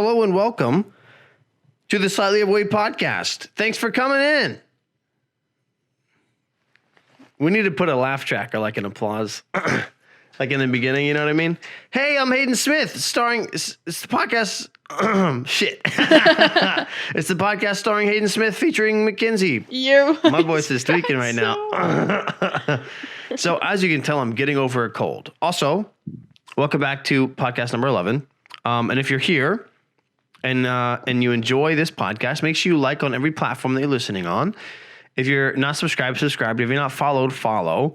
hello and welcome to the Slightly Overweight podcast. Thanks for coming in. We need to put a laugh track or like an applause, like in the beginning. You know what I mean? Hey, I'm Hayden Smith, starring. It's the podcast. Shit. It's the podcast starring Hayden Smith featuring Mackenzie. My voice is tweaking right now. So as you can tell, I'm getting over a cold. Also, welcome back to podcast number 11. And if you're here and you enjoy this podcast, make sure you like on every platform that you're listening on. If you're not subscribed, subscribe. If you're not followed, follow.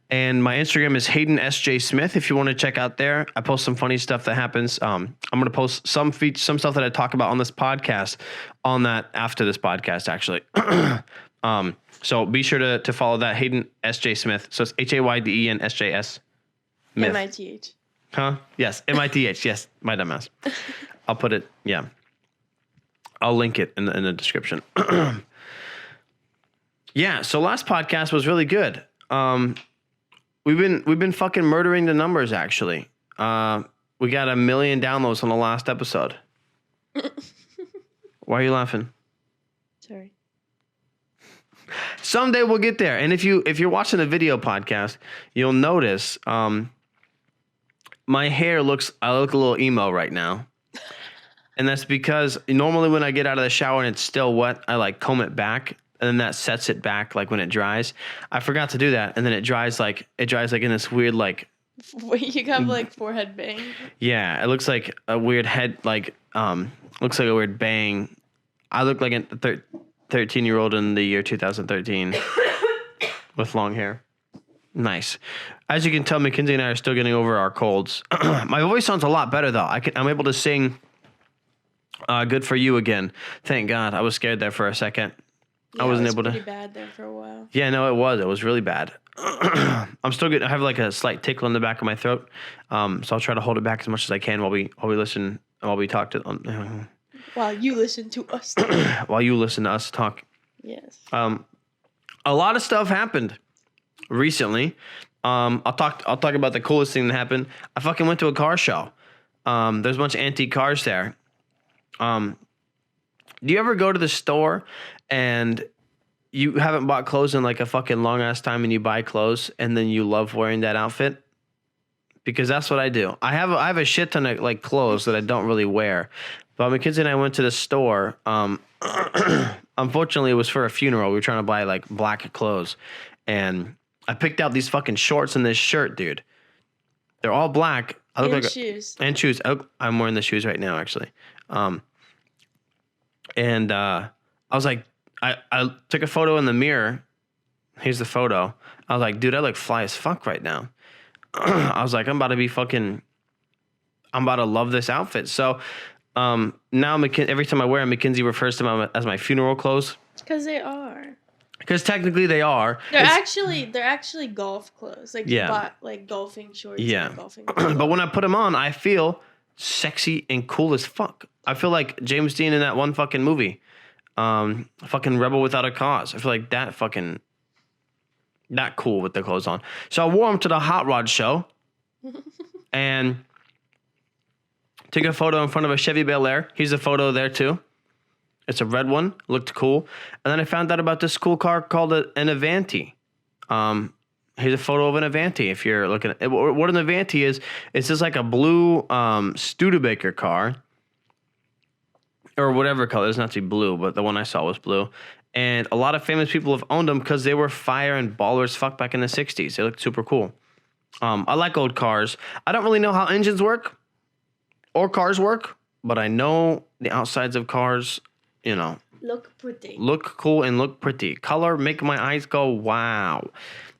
And my Instagram is Hayden SJ Smith. If you want to check out there, I post some funny stuff that happens. I'm going to post some stuff that I talk about on this podcast on that after this podcast, actually. So be sure to follow that, Hayden SJ Smith. So it's Hayden SJS Smith. MITH. Huh? Yes, MITH. Yes, my dumbass. I'll put it. Yeah, I'll link it in the description. Yeah. So last podcast was really good. We've been fucking murdering the numbers. Actually, we got 1 million downloads on the last episode. Why are you laughing? Sorry. Someday we'll get there. And if you're watching a video podcast, you'll notice my hair I look a little emo right now. And that's because normally when I get out of the shower and it's still wet, I like comb it back and then that sets it back like when it dries. I forgot to do that, and then it dries like in this weird like You got like forehead bang. Yeah, it looks like a weird head looks like a weird bang. I look like a 13-year-old in the year 2013 with long hair. Nice. As you can tell, Mackenzie and I are still getting over our colds. My voice sounds a lot better though. I'm able to sing "Good for You" again. Thank God. I was scared there for a second. Yeah, I wasn't it was able to. Pretty bad there for a while. Yeah, no, it was. It was really bad. I'm still good. I have like a slight tickle in the back of my throat, so I'll try to hold it back as much as I can while we listen, while we talk to. While you listen to us. While you listen to us talk. Yes. A lot of stuff happened recently. I'll talk about the coolest thing that happened. I fucking went to a car show. There's a bunch of antique cars there. Do you ever go to the store and you haven't bought clothes in like a fucking long ass time, and you buy clothes and then you love wearing that outfit? Because that's what I do. I have a shit ton of like clothes that I don't really wear. But Mackenzie and I went to the store. Unfortunately, it was for a funeral. We were trying to buy like black clothes, and I picked out these fucking shorts and this shirt, dude. They're all black. I look like shoes. And shoes. I'm wearing the shoes right now, actually. And I was like, I took a photo in the mirror. Here's the photo. I was like, dude, I look fly as fuck right now. I was like, I'm about to love this outfit. So now every time I wear them, Mackenzie refers to them as my funeral clothes. Because they are. Because technically they are. They're actually golf clothes. Like you bought like golfing shorts. Yeah. And golfing clothes. But when I put them on, I feel sexy and cool as fuck. I feel like James Dean in that one fucking movie. Fucking Rebel Without a Cause. I feel like that cool with the clothes on. So I wore them to the Hot Rod show and took a photo in front of a Chevy Bel Air. Here's a photo there too. It's a red one. Looked cool. And then I found out about this cool car called an Avanti. Here's a photo of an Avanti. If you're looking at what an Avanti is, it's just like a blue Studebaker car. Or whatever color. It's not to be blue, but the one I saw was blue. And a lot of famous people have owned them because they were fire and baller as fuck back in the 60s. They looked super cool. I like old cars. I don't really know how engines work or cars work, but I know the outsides of cars, look pretty. Look cool and look pretty. Color make my eyes go wow.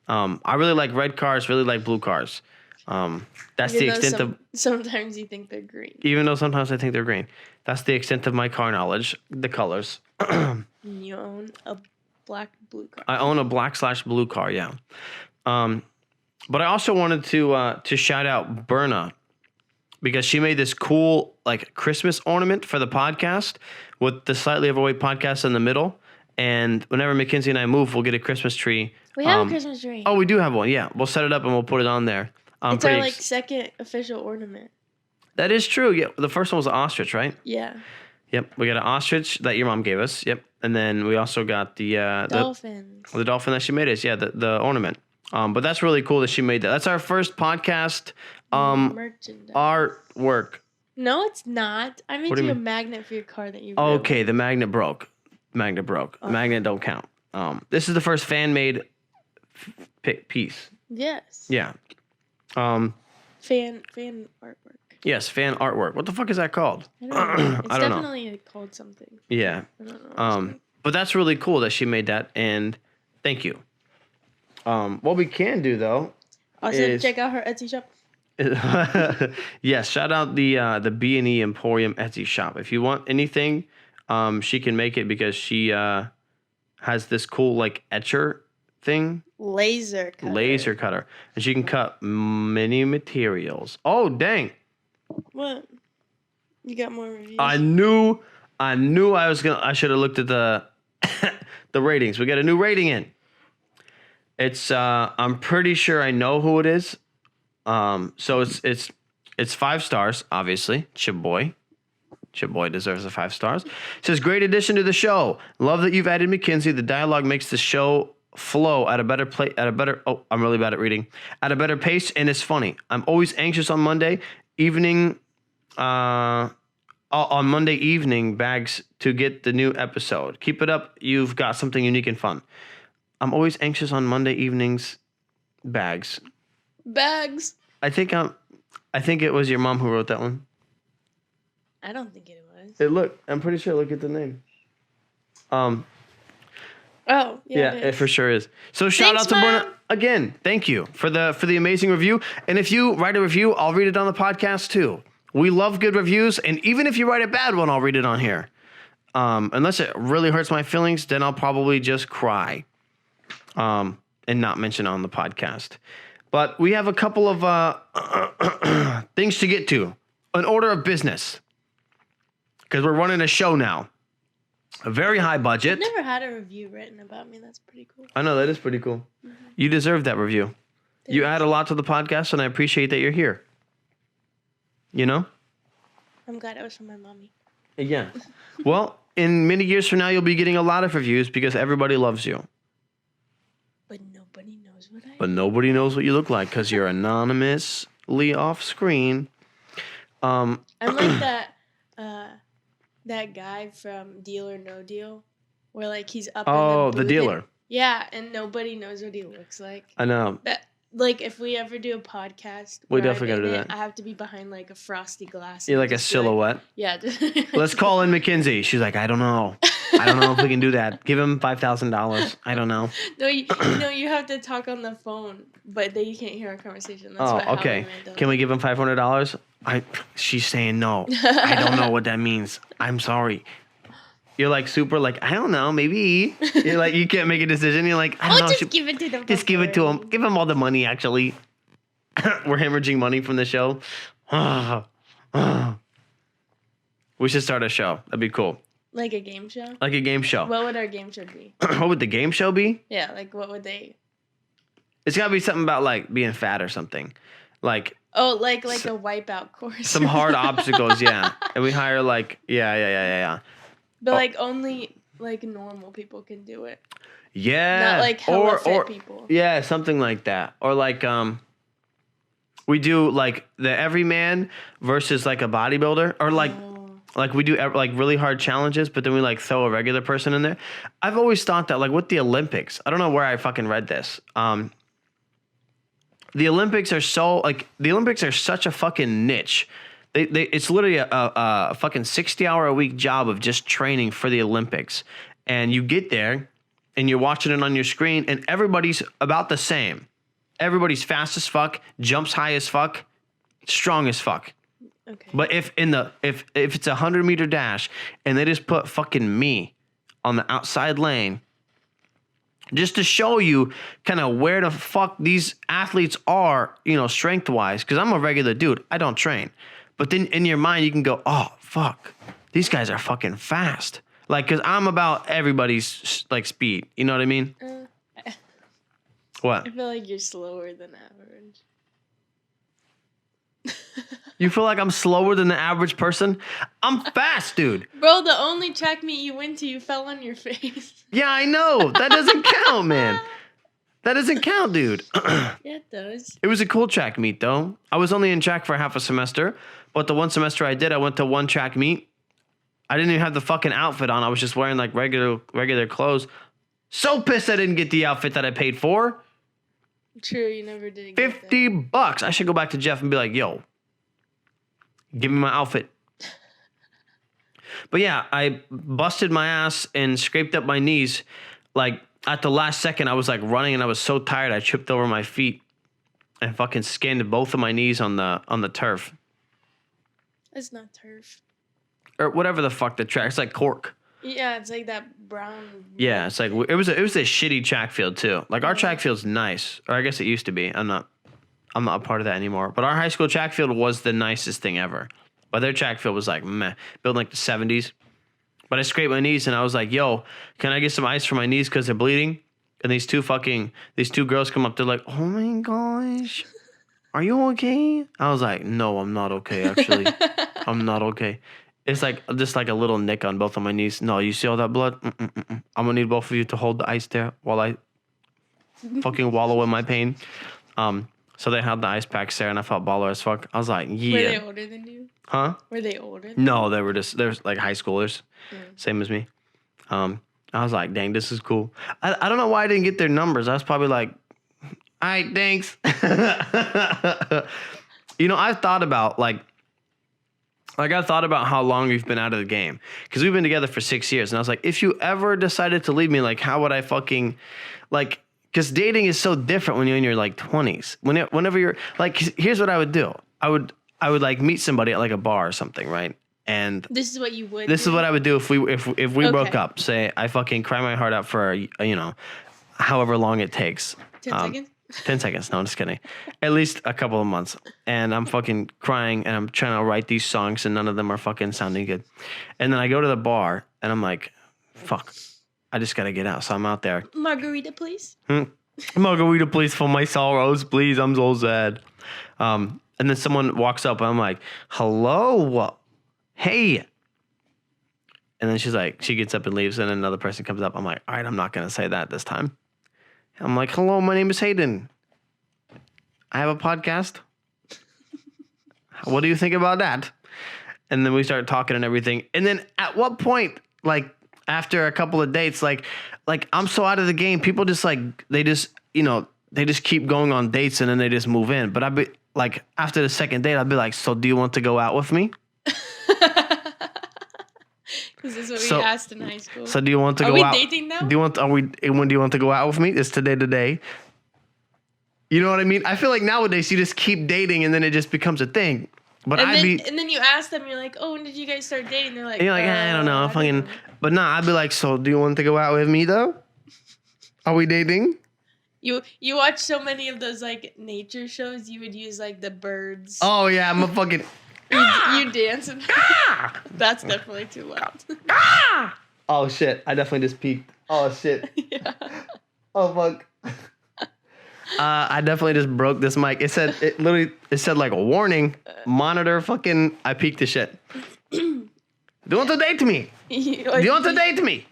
I really like red cars, really like blue cars. That's the extent of... Sometimes you think they're green. Even though sometimes I think they're green. That's the extent of my car knowledge. The colors. You own a blue car. I own a black/blue car, yeah. But I also wanted to shout out Berna, because she made this cool like Christmas ornament for the podcast with the Slightly Overweight podcast in the middle. And whenever Mackenzie and I move, we'll get a Christmas tree. We have a Christmas tree. Oh, we do have one. Yeah, we'll set it up and we'll put it on there. It's our second official ornament. That is true. Yeah, the first one was an ostrich, right? Yeah. Yep, we got an ostrich that your mom gave us. Yep, and then we also got the dolphins. The dolphin that she made us. Yeah, the ornament. But that's really cool that she made that. That's our first podcast merchandise artwork. No, it's not. I made you a magnet for your car that you wrote. Okay, the magnet broke. Oh. Magnet don't count. This is the first fan made piece. Yes. Yeah. Fan artwork. Yes, fan artwork. What the fuck is that called? I don't know. It's I don't definitely called something. Yeah. I don't know. But that's really cool that she made that, and thank you. What we can do though also check out her Etsy shop. Yes, shout out the B&E Emporium Etsy shop. If you want anything, she can make it because she has this cool like etcher thing. Laser cutter. And she can cut many materials. Oh dang. What? You got more reviews? I knew I should have looked at the the ratings. We got a new rating in. It's I'm pretty sure I know who it is. So it's 5 stars, obviously. Chiboy deserves the 5 stars. It says, great addition to the show. Love that you've added Mackenzie. The dialogue makes the show flow at a better I'm really bad at reading. At a better pace, and it's funny. I'm always anxious on Monday evening bags to get the new episode. Keep it up. You've got something unique and fun. I'm always anxious on Monday evenings bags. I think it was your mom who wrote that one. I don't think it was. I'm pretty sure. Look at the name. Oh, yeah. It for sure is. So shout out to Bruna again. Thank you for the amazing review. And if you write a review, I'll read it on the podcast too. We love good reviews, and even if you write a bad one, I'll read it on here. Unless it really hurts my feelings, then I'll probably just cry. And not mention on the podcast. But we have a couple of things to get to. An order of business. Because we're running a show now. A very high budget. I've never had a review written about me. That's pretty cool. I know, that is pretty cool. Mm-hmm. You deserve that review. Thanks. You add a lot to the podcast, and I appreciate that you're here. You know? I'm glad it was from my mommy. Yeah. Well, in many years from now, you'll be getting a lot of reviews because everybody loves you. But nobody knows what I am. But nobody knows what you look like because you're anonymously off screen. I'm like that guy from Deal or No Deal, where like he's up. Oh, the dealer. Yeah, and nobody knows what he looks like. I know. Like if we ever do a podcast, we definitely gotta do that. I have to be behind like a frosty glass. You're like a silhouette. Yeah. Let's call in Mackenzie. She's like, I don't know if we can do that. Give him $5,000. I don't know. No, you have to talk on the phone, but then you can't hear our conversation. That's okay. Can we give him $500? She's saying no. I don't know what that means. I'm sorry. You're like super like, I don't know, maybe. You're like, you can't make a decision. You're like, I don't know. Just give it to them. Just give it to him. Give him all the money, actually. We're hemorrhaging money from the show. We should start a show. That'd be cool. Like a game show? Like a game show. What would our game show be? What would the game show be? Yeah, like what would they... It's got to be something about like being fat or something. Like... Oh, like a wipeout course. Some hard obstacles, yeah. And we hire like... Yeah. But like only like normal people can do it. Yeah. Not like hella fit people. Yeah, something like that. Or like we do like the everyman versus like a bodybuilder, or like like we do like really hard challenges, but then we like throw a regular person in there. I've always thought that like with the Olympics, I don't know where I fucking read this. The Olympics are such a fucking niche. It's literally a fucking 60-hour-a-week job of just training for the Olympics. And you get there, and you're watching it on your screen, and everybody's about the same. Everybody's fast as fuck, jumps high as fuck, strong as fuck. Okay. But if it's a 100-meter dash, and they just put fucking me on the outside lane, just to show you kind of where the fuck these athletes are, strength-wise, because I'm a regular dude. I don't train. But then in your mind, you can go, oh, fuck. These guys are fucking fast. Like, because I'm about everybody's, like, speed. You know what I mean? What? I feel like you're slower than average. You feel like I'm slower than the average person? I'm fast, dude. Bro, the only track meet you went to, you fell on your face. Yeah, I know. That doesn't count, man. That doesn't count, dude. Yeah, it does. It was a cool track meet, though. I was only in track for half a semester, but the one semester I did, I went to one track meet. I didn't even have the fucking outfit on. I was just wearing like regular clothes. So pissed I didn't get the outfit that I paid for. True, you never did get that. $50. I should go back to Jeff and be like, yo, give me my outfit. But yeah, I busted my ass and scraped up my knees. Like at the last second, I was like running and I was so tired. I tripped over my feet and fucking skinned both of my knees on the turf. It's not turf. Or whatever the fuck the track. It's like cork. Yeah, it's like that brown. Yeah, it's like it was a shitty track field too. Like our track field's nice, or I guess it used to be. I'm not a part of that anymore. But our high school track field was the nicest thing ever. But their track field was like meh, built in like the 70s. But I scraped my knees and I was like, "Yo, can I get some ice for my knees because they're bleeding?" And these two girls come up. They're like, "Oh my gosh, are you okay?" I was like, "No, I'm not okay. Actually, I'm not okay." It's like just like a little nick on both of my knees. No, you see all that blood? I'm gonna need both of you to hold the ice there while I fucking wallow in my pain. So they had the ice packs there, and I felt baller as fuck. I was like, yeah. Were they older than you? Huh? Were they older than No, they were like high schoolers, same as me. I was like, dang, this is cool. I don't know why I didn't get their numbers. I was probably like, all right, thanks. You know, I've thought about I thought about how long we've been out of the game. Because we've been together for 6 years. And I was like, if you ever decided to leave me, like, how would I fucking, like, because dating is so different when you're in your, like, 20s. Whenever you're, like, here's what I would do. I would, like, meet somebody at, like, a bar or something, right? And this is what you would this do? is what I would do if we broke up. Say, I fucking cry my heart out for, however long it takes. 10 seconds? 10 seconds. No, I'm just kidding. At least a couple of months. And I'm fucking crying and I'm trying to write these songs and none of them are fucking sounding good. And then I go to the bar and I'm like, fuck, I just got to get out. So I'm out there. Margarita, please. Margarita, please, for my sorrows, please. I'm so sad. And then someone walks up and I'm like, hello, hey. And then she's like, she gets up and leaves and then another person comes up. I'm like, all right, I'm not going to say that this time. I'm like, hello, my name is Hayden. I have a podcast. What do you think about that? And then we start talking and everything. And then at what point, like after a couple of dates, like I'm so out of the game, people just like, they just keep going on dates and then they just move in. But I'd be like, after the second date, I'd be like, so do you want to go out with me? Because this is what we asked in high school. So do you want to go out? Are we dating now? When do you want to go out with me? It's today. You know what I mean? I feel like nowadays you just keep dating and then it just becomes a thing. But and then you ask them, you're like, oh, when did you guys start dating? They're like, and you're like, I don't know. But nah, I'd be like, so do you want to go out with me though? Are we dating? You watch so many of those like nature shows, you would use like the birds. Oh yeah, I'm a fucking You dance and that's definitely too loud. Oh shit! I definitely just peeked. Oh shit! Yeah. Oh fuck! I definitely just broke this mic. It said like a warning. Monitor fucking. I peeked the shit. Do you want to date me? Do you want to date me?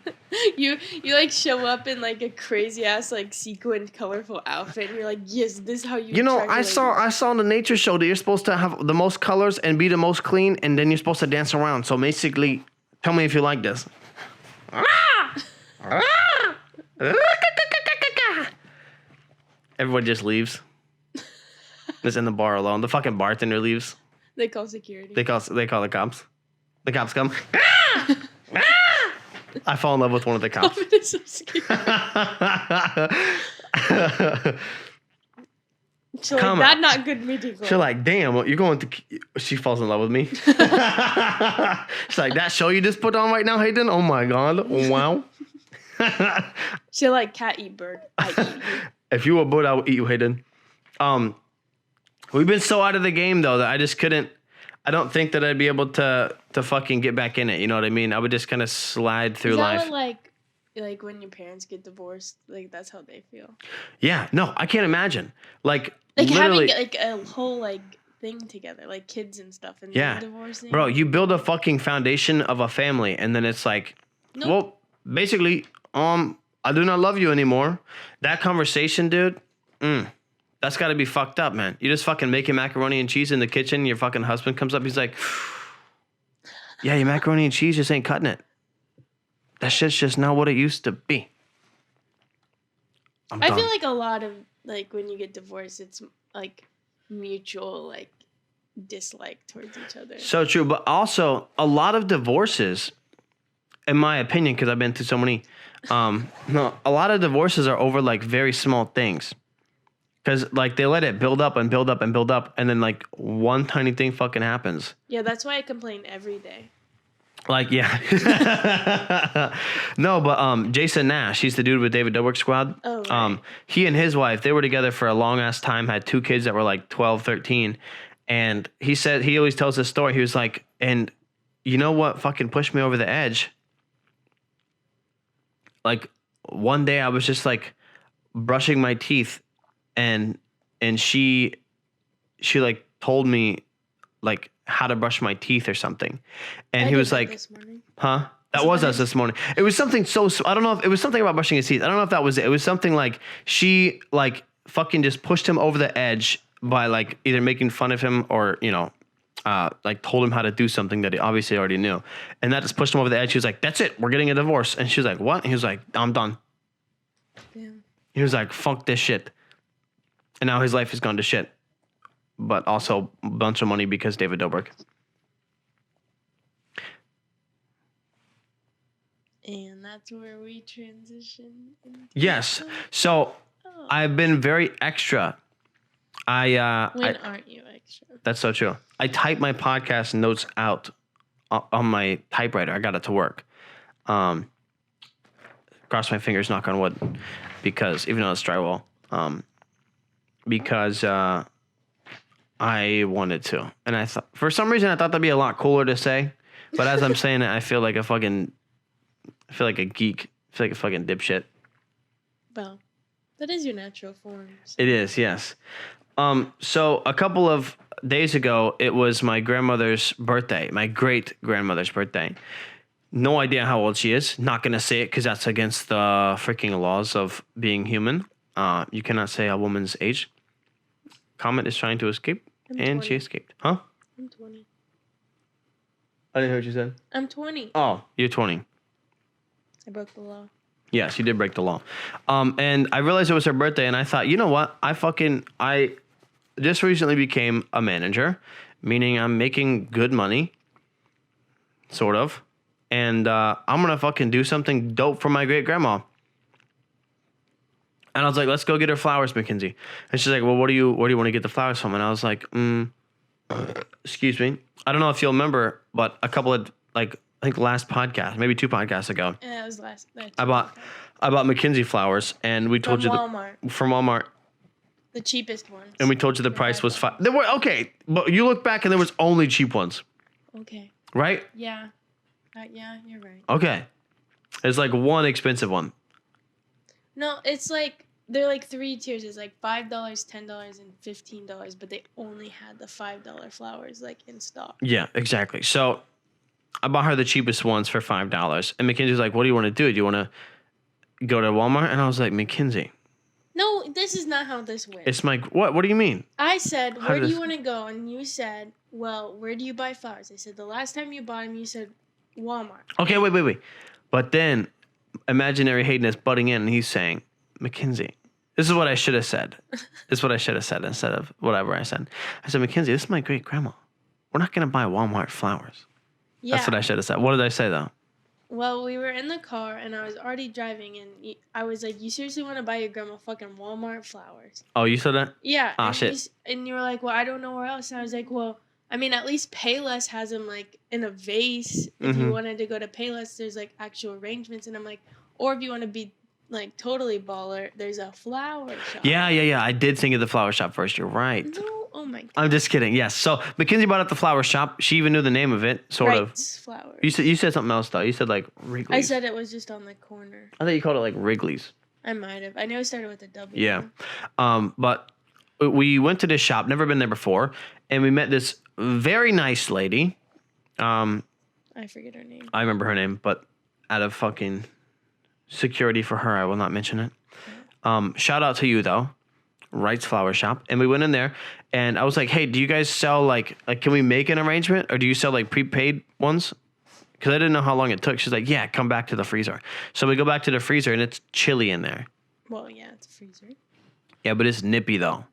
You like show up in like a crazy ass like sequined colorful outfit and you're like, yes, this is how you. You know, I saw in the nature show that you're supposed to have the most colors and be the most clean, and then you're supposed to dance around. So basically, tell me if you like this. Everybody just leaves. Just in the bar alone. The fucking bartender leaves. They call security. They call the cops. The cops come. I fall in love with one of the cops. Oh, it is so scary. She's like, that's not good meeting. She's like, damn, you're going to... She falls in love with me. She's like, that show you just put on right now, Hayden? Oh my God. Wow. She'll like, cat eat bird. I eat you. If you were a bird, I would eat you, Hayden. We've been so out of the game, though, that I just couldn't... I don't think that I'd be able to fucking get back in it. You know what I mean? I would just kind of slide through life. Is that like when your parents get divorced, like that's how they feel? Yeah, no, I can't imagine. Like having literally, like a whole like thing together, like kids and stuff, and Yeah. then divorcing. Bro, you build a fucking foundation of a family, and then it's like, Nope. well, basically, I do not love you anymore. That conversation, dude, that's got to be fucked up, man. You just fucking making macaroni and cheese in the kitchen. Your fucking husband comes up. He's like, yeah, your macaroni and cheese just ain't cutting it. That shit's just not what it used to be. I feel like a lot of, like, when you get divorced, it's like mutual, like, dislike towards each other. So true. But also, a lot of divorces, in my opinion, because I've been through so many, no, a lot of divorces are over like very small things. Because like they let it build up and build up and build up, and then like one tiny thing fucking happens. Yeah, that's why I complain every day. Like, yeah. No, but Jason Nash, he's the dude with David Dobrik Squad. Oh, right. He and his wife, they were together for a long ass time, had 2 kids that were like 12, 13. And he said, he always tells this story. He was like, and you know what fucking pushed me over the edge? Like one day I was just like brushing my teeth, and she like told me like how to brush my teeth or something. And he was like, this morning. huh? That was us this morning. It was something so, I don't know if it was something about brushing his teeth. I don't know if that was it. It was something like she like fucking just pushed him over the edge by like either making fun of him or, you know, like told him how to do something that he obviously already knew. And that just pushed him over the edge. He was like, that's it. We're getting a divorce. And she was like, what? And he was like, I'm done. Damn. He was like, fuck this shit. And now his life has gone to shit. But also a bunch of money because David Dobrik. And that's where we transition. Yes. So I've been very extra. When aren't you extra? That's so true. I type my podcast notes out on my typewriter. I got it to work. Cross my fingers, knock on wood, because even though it's drywall, because I wanted to, and I thought for some reason I thought that'd be a lot cooler to say, but as I'm saying it, I feel like a geek. I feel like a fucking dipshit. Well, that is your natural form. So. It is, yes. So a couple of days ago, it was my grandmother's birthday, my great grandmother's birthday. No idea how old she is. Not going to say it because that's against the freaking laws of being human. You cannot say a woman's age. Comet is trying to escape, and 20. she escaped. Huh? I'm 20. I didn't hear what you said. I'm 20. Oh, you're 20. I broke the law. Yes, you did break the law. And I realized it was her birthday, and I thought, you know what? I just recently became a manager, meaning I'm making good money, sort of. And I'm going to fucking do something dope for my great grandma. And I was like, let's go get her flowers, Mackenzie. And she's like, well, where do you want to get the flowers from? And I was like, excuse me. I don't know if you'll remember, but a couple of, like, I think last podcast, maybe 2 podcasts ago. Yeah, it was last. I bought Mackenzie flowers, and we told you from Walmart. The cheapest ones. And we told you the price was $5. There were okay, but you look back and there was only cheap ones. Okay. Right? Yeah. Yeah, you're right. Okay. There's like one expensive one. No, it's like they're like 3 tiers. It's like $5, $10, and $15, but they only had the $5 flowers like in stock. Yeah, exactly. So I bought her the cheapest ones for $5. And Mackenzie's like, what do you want to do? Do you want to go to Walmart? And I was like, Mackenzie. No, this is not how this went. It's my, what? What do you mean? I said, where do you want to go? And you said, well, where do you buy flowers? I said, the last time you bought them, you said Walmart. Okay, wait. But then imaginary Hayden is butting in and he's saying, Mackenzie, this is what I should have said. This is what I should have said instead of whatever I said. I said, Mackenzie, this is my great grandma. We're not going to buy Walmart flowers. Yeah. That's what I should have said. What did I say though? Well, we were in the car and I was already driving and I was like, you seriously want to buy your grandma fucking Walmart flowers? Oh, you said that? Yeah. Ah, shit. And you were like, well, I don't know where else. And I was like, well, I mean, at least Payless has them like in a vase. If you wanted to go to Payless, there's like actual arrangements. And I'm like, or if you want to be like totally baller, there's a flower shop. Yeah. I did think of the flower shop first. You're right. No, oh my God. I'm just kidding. Yes. So Mackenzie bought up the flower shop. She even knew the name of it, sort of. Flowers. You said something else though. You said like Wrigley's. I said it was just on the corner. I thought you called it like Wrigley's. I might have. I know it started with a W. Yeah. But we went to this shop, never been there before, and we met this very nice lady. I forget her name. I remember her name, but out of fucking security for her, I will not mention it. Shout out to you though, Wright's Flower Shop, and we went in there, and I was like, "Hey, do you guys sell like can we make an arrangement, or do you sell like prepaid ones?" Because I didn't know how long it took. She's like, "Yeah, come back to the freezer." So we go back to the freezer, and it's chilly in there. Well, yeah, it's a freezer. Yeah, but it's nippy though,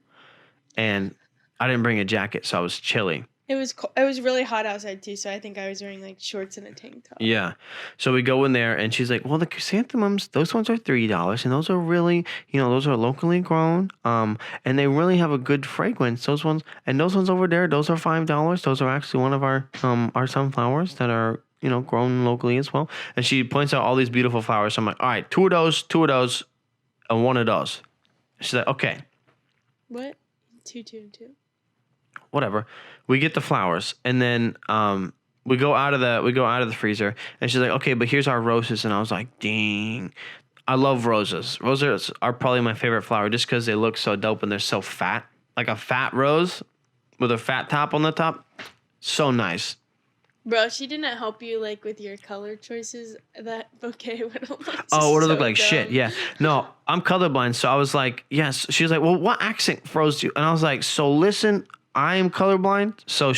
and I didn't bring a jacket, so I was chilly. It was really hot outside too, so I think I was wearing like shorts and a tank top. Yeah. So we go in there and she's like, well, the chrysanthemums, those ones are $3 and those are really, those are locally grown. And they really have a good fragrance. Those ones over there, those are $5. Those are actually one of our sunflowers that are, grown locally as well. And she points out all these beautiful flowers. So I'm like, all right, two of those, and one of those. She's like, okay. What? Two, and two. Whatever. We get the flowers, and then we go out of the freezer, and she's like, okay, but here's our roses. And I was like, dang, I love roses. Roses are probably my favorite flower just because they look so dope and they're so fat. Like a fat rose with a fat top on the top. So nice. Bro, she didn't help you like with your color choices. That bouquet would have looked Oh, it would have so looked like dumb. shit. Yeah. No, I'm colorblind. So I was like, yes. She was like, well, what accent froze you? And I was like, so listen, I am colorblind. So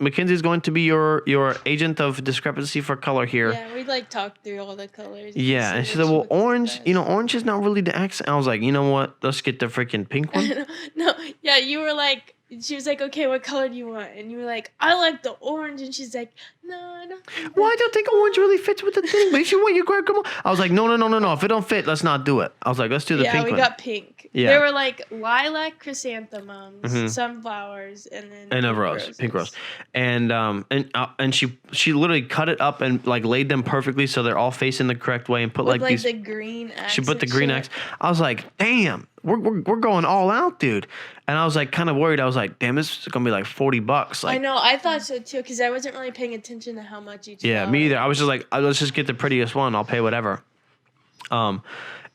Mackenzie's going to be your agent of discrepancy for color here. Yeah, we like talked through all the colors. Yeah. And she said, well, orange, orange is not really the accent. I was like, you know what? Let's get the freaking pink one. No, yeah, you were like, she was like, okay, what color do you want? And you were like, I like the orange. And she's like, no, I don't think Well, I don't think orange really fits with the thing. But if you want your grandma, I was like, no. If it don't fit, let's not do it. I was like, let's do the pink one. Yeah, we got pink. Yeah. There were like lilac chrysanthemums, sunflowers, and then and a rose, pink rose, and she literally cut it up and like laid them perfectly so they're all facing the correct way and put with, like these. the green. She put the green X. I was like, damn, we're going all out, dude. And I was like kind of worried. I was like, damn, this is gonna be like $40. Like, I know, I thought so too, because I wasn't really paying attention to how much each. Yeah, flower. me either. I was just like, let's just get the prettiest one. I'll pay whatever.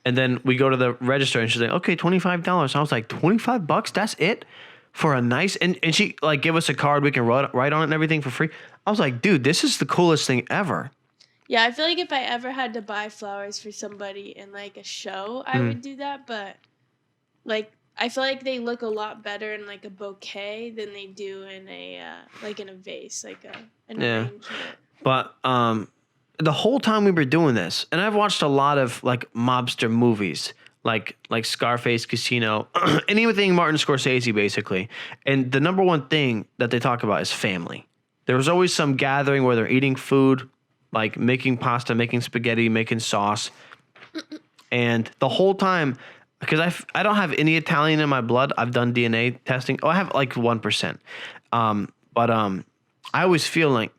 And then we go to the register and she's like, okay, $25. I was like, $25? That's it? For a nice, and she like give us a card we can write on it and everything for free. I was like, dude, this is the coolest thing ever. Yeah, I feel like if I ever had to buy flowers for somebody in like a show, I would do that. But like, I feel like they look a lot better in like a bouquet than they do in a in a vase, like an arrangement. But the whole time we were doing this, and I've watched a lot of like mobster movies, like Scarface, Casino, anything Martin Scorsese basically. And the number one thing that they talk about is family. There was always some gathering where they're eating food, like making pasta, making spaghetti, making sauce. And the whole time, because I don't have any Italian in my blood. I've done DNA testing. Oh, I have like 1%. But I always feel like,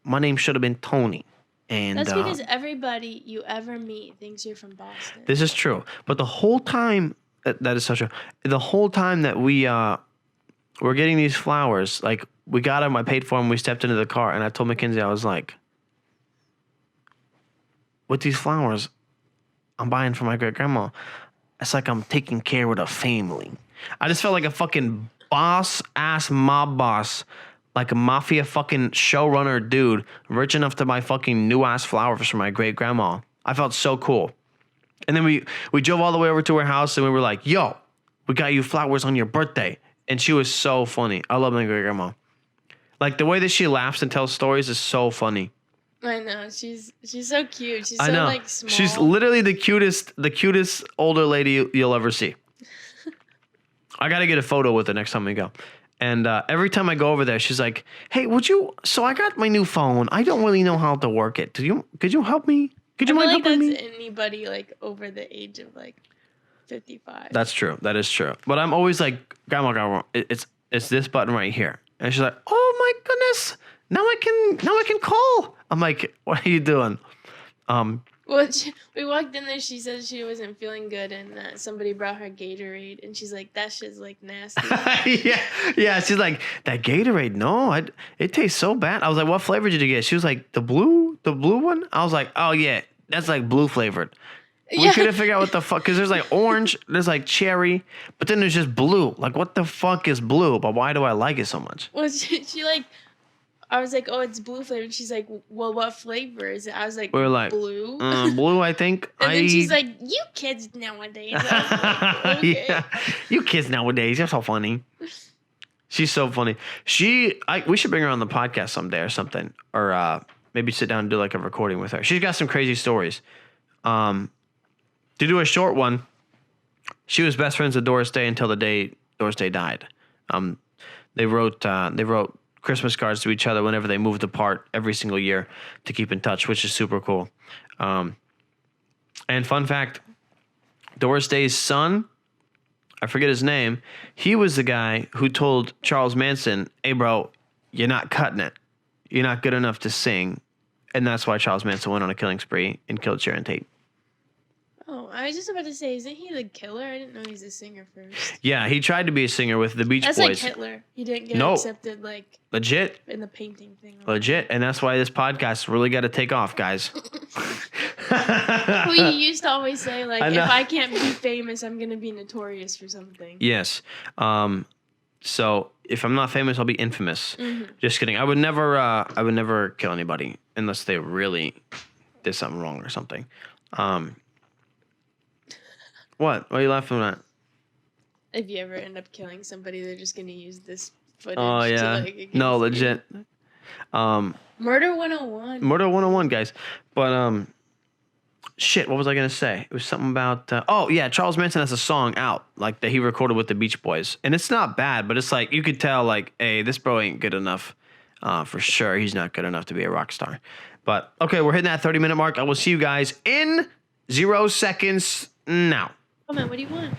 my name should have been Tony. And that's because everybody you ever meet thinks you're from Boston. This is true. But the whole time, that is so true. The whole time that we're getting these flowers, like we got them, I paid for them, we stepped into the car, and I told Mackenzie, I was like, with these flowers I'm buying for my great grandma, it's like I'm taking care of the family. I just felt like a fucking boss-ass mob boss, like a mafia fucking showrunner dude, rich enough to buy fucking new-ass flowers for my great-grandma. I felt so cool. And then we drove all the way over to her house, and we were like, yo, we got you flowers on your birthday. And she was so funny. I love my great-grandma. Like, the way that she laughs and tells stories is so funny. I know. She's so cute. She's I so know. like small. She's literally the cutest older lady you'll ever see. I got to get a photo with her next time we go. And every time I go over there, she's like, "Hey, so I got my new phone. I don't really know how to work it. Could you help me? Could you mind helping me?" That's anybody like over the age of like 55. That's true. That is true. But I'm always like, Grandma, it's this button right here. And she's like, "Oh my goodness. Now I can call." I'm like, "What are you doing?" Well, we walked in there. She said she wasn't feeling good, and somebody brought her Gatorade, and she's like, "That shit's like nasty." yeah. She's like, "That Gatorade, no, it tastes so bad." I was like, "What flavor did you get?" She was like, "The blue one." I was like, "Oh yeah, that's like blue flavored." We couldn't figure out what the fuck, because there's like orange, there's like cherry, but then there's just blue. Like, what the fuck is blue? But why do I like it so much? Well, she like, I was like, oh, it's blue flavor. And she's like, well, what flavor is it? I was like, We were like, blue. Blue, I think. And then she's like, you kids nowadays. I was like, okay. Yeah. You kids nowadays, you're so funny. She's so funny. We should bring her on the podcast someday or something. Or maybe sit down and do like a recording with her. She's got some crazy stories. To do a short one, she was best friends with Doris Day until the day Doris Day died. They wrote Christmas cards to each other whenever they moved apart every single year to keep in touch, which is super cool. And fun fact, Doris Day's son, I forget his name, he was the guy who told Charles Manson, hey, bro, you're not cutting it. You're not good enough to sing. And that's why Charles Manson went on a killing spree and killed Sharon Tate. Oh, I was just about to say, isn't he the killer? I didn't know he's a singer first. Yeah, he tried to be a singer with the Beach That's Boys. like Hitler. He didn't get No. accepted like Legit. in the painting thing. Legit. And that's why this podcast really got to take off, guys. Well, you used to always say, like, I if know. I can't be famous, I'm going to be notorious for something. Yes. So if I'm not famous, I'll be infamous. Mm-hmm. Just kidding. I would never kill anybody unless they really did something wrong or something. What? What are you laughing at? If you ever end up killing somebody, they're just going to use this footage. Oh, yeah. To, like, against No, you. legit. Murder 101. Murder 101, guys. But, shit, what was I going to say? It was something about, Charles Manson has a song out, like, that he recorded with the Beach Boys. And it's not bad, but it's like, you could tell, like, hey, this bro ain't good enough. For sure, he's not good enough to be a rock star. But, okay, we're hitting that 30-minute mark. I will see you guys in 0 seconds now. Oh, man, what do you want?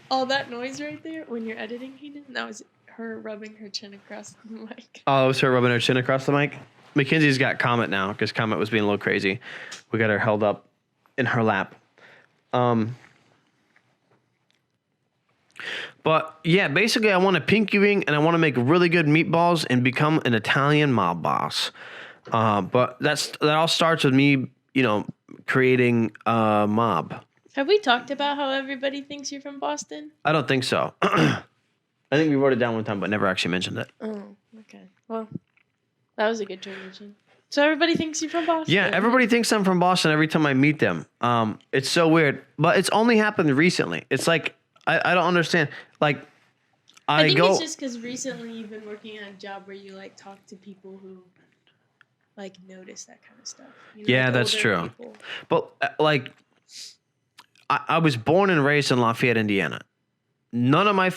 All that noise right there when you're editing, Hayden, that was her rubbing her chin across the mic. Oh, it was her rubbing her chin across the mic? Mackenzie's got Comet now because Comet was being a little crazy. We got her held up in her lap. But yeah, basically I want a pinky ring and I want to make really good meatballs and become an Italian mob boss. But that all starts with me, creating a mob. Have we talked about how everybody thinks you're from Boston? I don't think so. I think we wrote it down one time, but never actually mentioned it. Oh, okay. Well, that was a good transition. So everybody thinks you're from Boston? Yeah, everybody thinks I'm from Boston every time I meet them. It's so weird, but it's only happened recently. It's like, I don't understand. Like, I think it's just because recently you've been working on a job where you, like, talk to people who, like, notice that kind of stuff. Yeah, like that's older true. people. But, like, I was born and raised in Lafayette, Indiana. None of my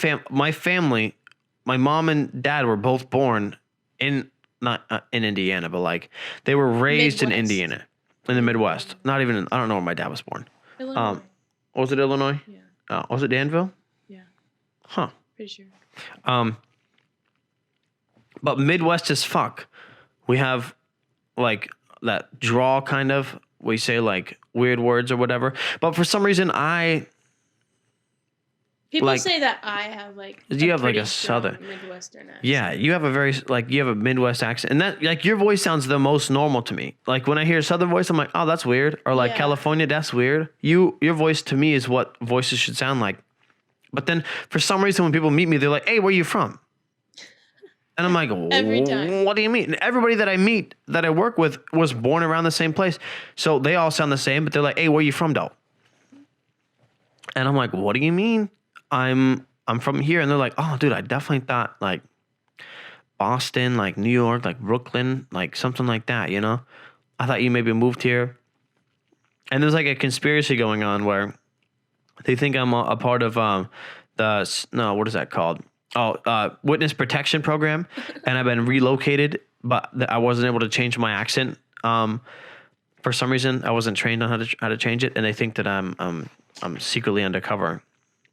family, my mom and dad were both born not in Indiana, but like they were raised in Midwest. Indiana, in the Midwest. Not even I don't know where my dad was born. Illinois. Was it Illinois? Yeah. Was it Danville? Yeah. Huh. Pretty sure. But Midwest as fuck. We have like that draw kind of. We say like weird words or whatever. But for some reason People like- say that I have like You have, like, pretty a strong southern- Midwestern accent. yeah, you have a Midwest accent, and that like your voice sounds the most normal to me. Like when I hear a Southern voice, I'm like, oh, that's weird, or like Yeah. California, that's weird. Your voice to me is what voices should sound like. But then for some reason, when people meet me, they're like, hey, where you from? And I'm like, Every time. What do you mean? And everybody that I meet, that I work with, was born around the same place. So they all sound the same, but they're like, hey, where you from, though? And I'm like, what do you mean? I'm from here. And they're like, oh, dude, I definitely thought, like, Boston, like, New York, like, Brooklyn, like, something like that, I thought you maybe moved here. And there's, like, a conspiracy going on where they think I'm a part of what is that called? Witness protection program, and I've been relocated, but I wasn't able to change my accent. For some reason, I wasn't trained on how to change it, and they think that I'm secretly undercover.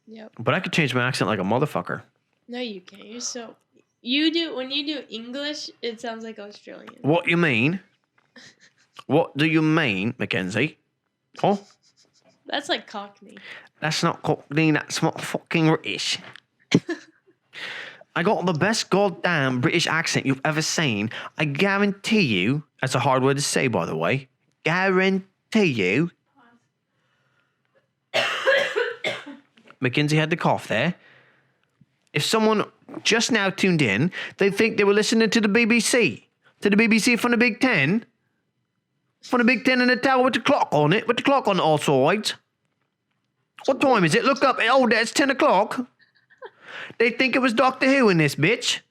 Yep. But I could change my accent like a motherfucker. No, you can't. When you do English, it sounds like Australian. What you mean? What do you mean, Mackenzie? Oh, That's like Cockney. that's not Cockney. That's not fucking British. I got the best goddamn British accent you've ever seen. I guarantee you. That's a hard word to say, by the way. Guarantee you. Mackenzie had the cough there. If someone just now tuned in, they'd think they were listening to the BBC. To the BBC from the Big Ten. From the Big Ten in the tower with the clock on it. With the clock on all sides. What time is it? Look up. Oh, that's 10 o'clock. They think it was Doctor Who in this bitch.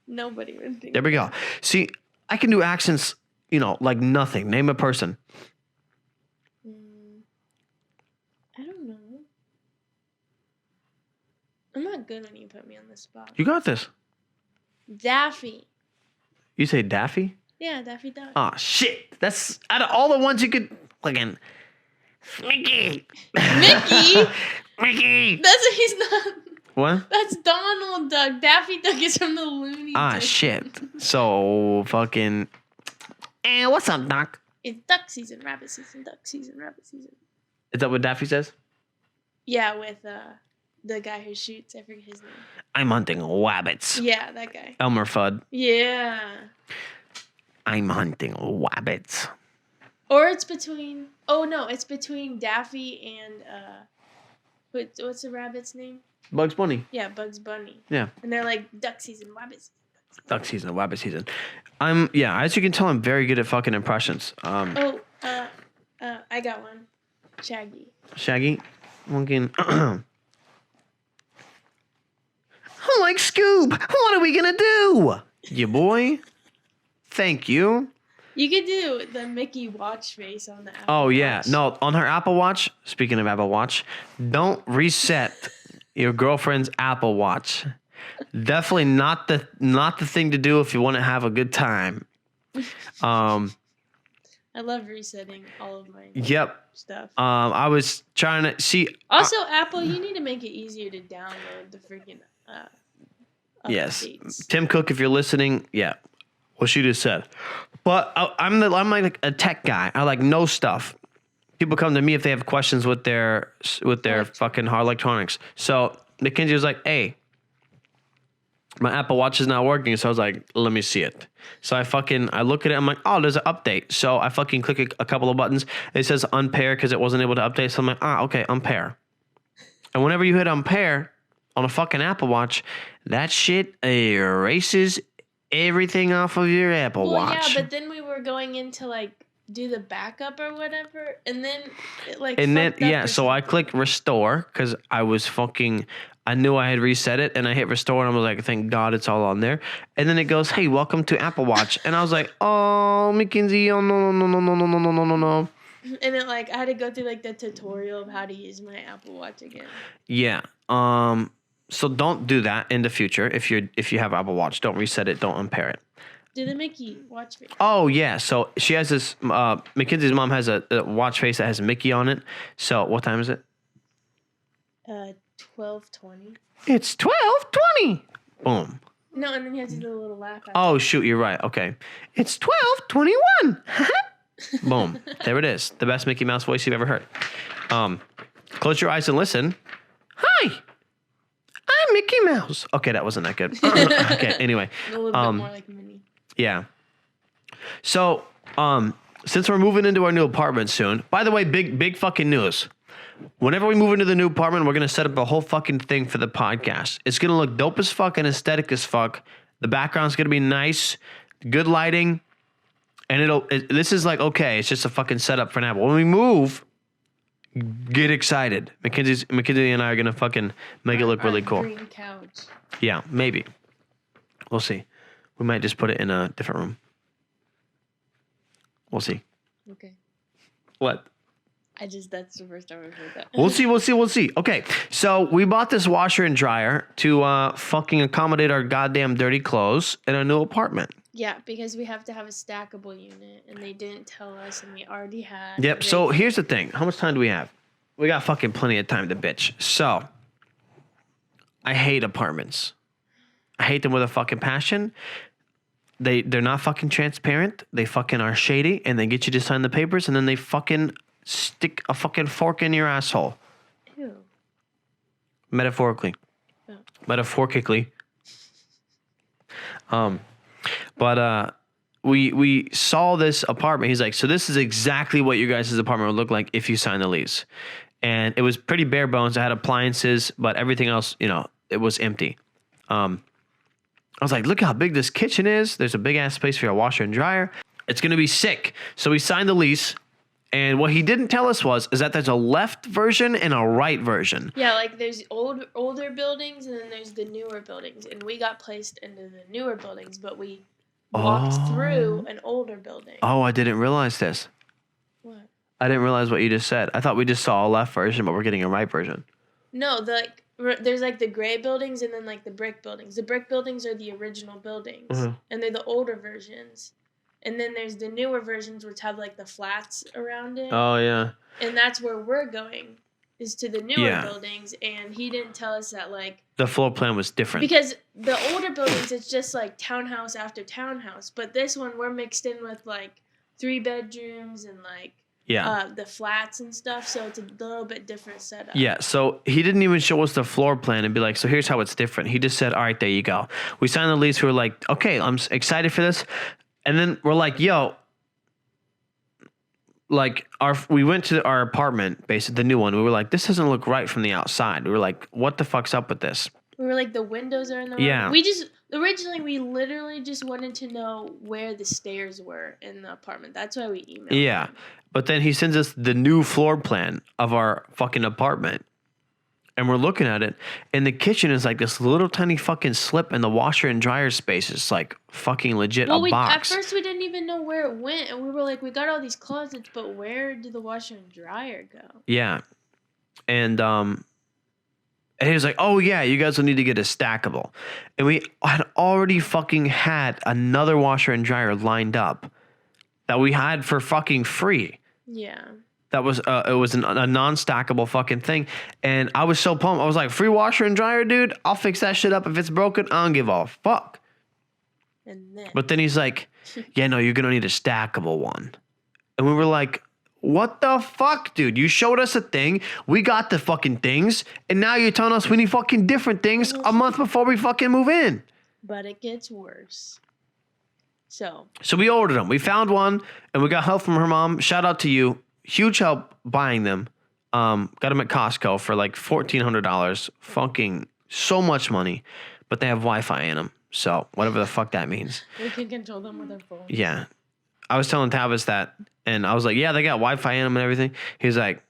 Nobody would think. There we go. See, I can do accents, like nothing. Name a person. I don't know. I'm not good when you put me on the spot. You got this. Daffy. You say Daffy? Yeah, Daffy Duck. Oh, shit. That's out of all the ones you could. Again. Mickey. Mickey? Mickey. He's not. What? That's Donald Duck. Daffy Duck is from the Looney Tunes. Shit. So, fucking. What's up, Doc? It's duck season, rabbit season, duck season, rabbit season. Is that what Daffy says? Yeah, with the guy who shoots. I forget his name. I'm hunting rabbits. Yeah, that guy. Elmer Fudd. Yeah. I'm hunting rabbits. Or it's between. Oh no, it's between Daffy and what's the rabbit's name? Bugs Bunny. Yeah, Bugs Bunny. Yeah. And they're like duck season, rabbit season. Duck season, rabbit season. As you can tell, I'm very good at fucking impressions. I got one. Shaggy. Shaggy? Fucking. I'm like, Scoob, what are we gonna do? You boy? Thank you. You could do the Mickey watch face on the Apple Oh, yeah. Watch. No, on her Apple Watch, speaking of Apple Watch, don't reset your girlfriend's Apple Watch. Definitely not the thing to do if you want to have a good time. I love resetting all of my stuff. I was trying to see. Also, Apple, you need to make it easier to download the freaking yes, updates. Tim Cook, if you're listening, yeah, what she just said. But I'm like a tech guy. I like know stuff. People come to me if they have questions with their fucking hard electronics. So Mackenzie was like, "Hey, my Apple Watch is not working." So I was like, "Let me see it." So I look at it. I'm like, "Oh, there's an update." So I fucking click a couple of buttons. It says unpair because it wasn't able to update. So I'm like, okay, unpair. And whenever you hit unpair on a fucking Apple Watch, that shit erases everything off of your Apple Watch. Yeah, but then we were going into like do the backup or whatever, and then it like. And then so I clicked restore because I knew I had reset it, and I hit restore, and I was like, thank God it's all on there. And then it goes, hey, welcome to Apple Watch, and I was like, oh, Mackenzie, oh no. And it I had to go through like the tutorial of how to use my Apple Watch again. Yeah. So don't do that in the future. If you have Apple Watch, don't reset it. Don't unpair it. Do the Mickey watch face. Oh yeah. So she has this. Mackenzie's mom has a watch face that has Mickey on it. So what time is it? 12:20. It's 12:20. Boom. No, and then you have to do a little laugh. Oh shoot, you're right. Okay. It's 12:21. Boom. There it is. The best Mickey Mouse voice you've ever heard. Close your eyes and listen. Hi. I'm Mickey Mouse. Okay, that wasn't that good. Okay, anyway. A little bit more like Minnie. Yeah. So, since we're moving into our new apartment soon, by the way, big fucking news. Whenever we move into the new apartment, we're going to set up a whole fucking thing for the podcast. It's going to look dope as fuck and aesthetic as fuck. The background's going to be nice, good lighting. And this is like, okay, it's just a fucking setup for now. But when we move, get excited. Mackenzie and I are going to fucking make it look really cool. Green couch. Yeah, maybe. We'll see. We might just put it in a different room. We'll see. Okay. What? That's the first time I've heard that. We'll see. Okay, so we bought this washer and dryer to fucking accommodate our goddamn dirty clothes in a new apartment. Yeah, because we have to have a stackable unit, and they didn't tell us, and we already had. Yep, so here's the thing. How much time do we have? We got fucking plenty of time to bitch. So, I hate apartments. I hate them with a fucking passion. They're not fucking transparent. They fucking are shady, and they get you to sign the papers, and then they fucking stick a fucking fork in your asshole. Ew. Metaphorically. metaphorically. But we saw this apartment. He's like, so this is exactly what your guys' apartment would look like if you sign the lease. And it was pretty bare bones. It had appliances, but everything else, it was empty. I was like, look how big this kitchen is. There's a big ass space for your washer and dryer. It's going to be sick. So we signed the lease. And what he didn't tell us is that there's a left version and a right version. Yeah, like there's older buildings and then there's the newer buildings. And we got placed into the newer buildings, but we walked through an older building. Oh, I didn't realize this. What? I didn't realize what you just said. I thought we just saw a left version, but we're getting a right version. No, there's like the gray buildings and then like the brick buildings. The brick buildings are the original buildings, and they're the older versions. And then there's the newer versions which have like the flats around it. Oh, yeah. And that's where we're going, is to the newer buildings. And he didn't tell us that like... The floor plan was different. Because the older buildings, it's just like townhouse after townhouse. But this one, we're mixed in with like 3 bedrooms and like the flats and stuff. So it's a little bit different setup. Yeah, so he didn't even show us the floor plan and be like, so here's how it's different. He just said, all right, there you go. We signed the lease. We were like, okay, I'm excited for this. And then we're like, yo, like we went to our apartment, basically the new one. We were like, this doesn't look right from the outside. We were like, what the fuck's up with this? We were like, the windows are in the wrong. Yeah. We literally just wanted to know where the stairs were in the apartment. That's why we emailed him. But then he sends us the new floor plan of our fucking apartment. And we're looking at it, and the kitchen is like this little tiny fucking slip, and the washer and dryer space is like fucking legit a box. At first we didn't even know where it went, and we were like, we got all these closets, but where did the washer and dryer go? Yeah. And he was like, oh yeah, you guys will need to get a stackable. And we had already fucking had another washer and dryer lined up that we had for fucking free. Yeah. That was it was a non-stackable fucking thing, and I was so pumped. I was like, free washer and dryer, dude. I'll fix that shit up if it's broken. I don't give a fuck. But then he's like, yeah, no, you're gonna need a stackable one, and we were like, what the fuck, dude? You showed us a thing, we got the fucking things, and now you're telling us we need fucking different things a month before we fucking move in. But it gets worse. So we ordered them. We found one, and we got help from her mom. Shout out to you. Huge help buying them. Got them at Costco for like $1,400. Fucking so much money. But they have Wi-Fi in them. So whatever the fuck that means. We can control them with our phone. Yeah. I was telling Tavis that. And I was like, yeah, they got Wi-Fi in them and everything. He was like,